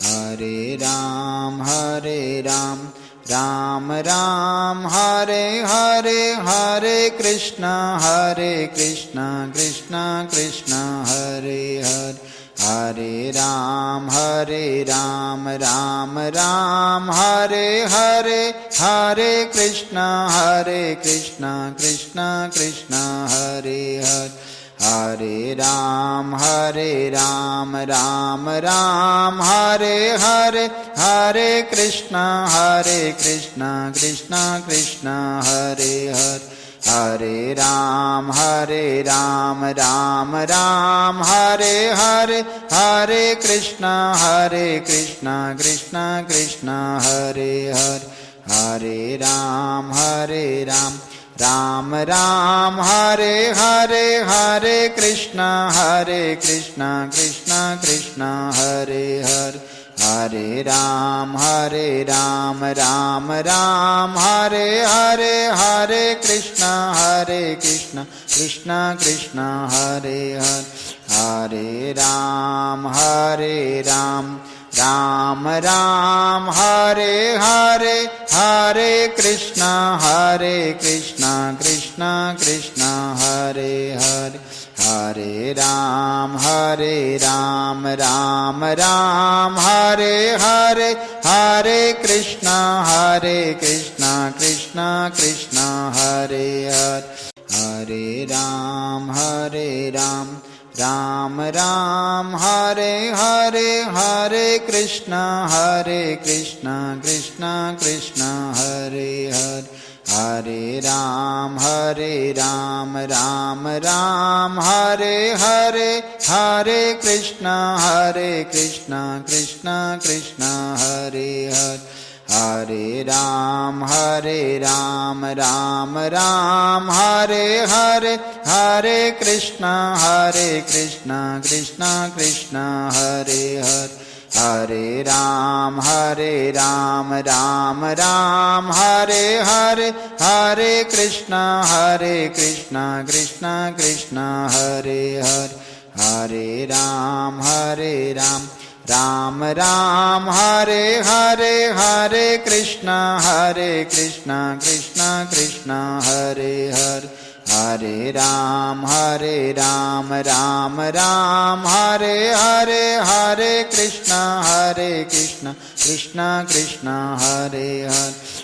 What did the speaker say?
Hare Ram Ram Ram Hare Hare, Hare Krishna Krishna Krishna Hare Hare, Hare Ram Ram Ram Hare Hare, Hare Krishna Krishna Krishna Hare Hare, Hare Ram Ram Ram Hare Hare, Hare Krishna Krishna Krishna Hare Hare, Hare Ram Ram Ram Hare Hare, Hare Krishna Krishna Krishna Hare Hare, Hare Ram Ram Ram Hare Hare, Hare Krishna Krishna Krishna Hare Hare, Hare Ram Ram Ram Hare Hare, Hare Krishna Krishna Krishna Hare Hare, Hare Ram Ram Ram Hare Hare, Hare Krishna Krishna Krishna Hare Hare, Hare Ram Ram Ram Hare Hare, Hare Krishna Krishna Krishna Hare Hare, Hare Ram Ram Ram Hare Hare, Hare Krishna Krishna Krishna Hare Hare, Hare Ram Ram Ram Hare Hare, Hare Krishna Krishna Krishna Hare Hare, Hare Ram Ram Ram Hare Hare, Hare Krishna Krishna Krishna Hare Hare, Hare Ram Ram Ram Hare Hare, Hare Krishna Krishna Krishna Hare Hare, Hare Ram Ram Ram Hare Hare, Hare Krishna Krishna Krishna Hare Hare, Hare Ram Ram Ram Hare Hare, Hare Krishna Krishna Krishna Hare Hare,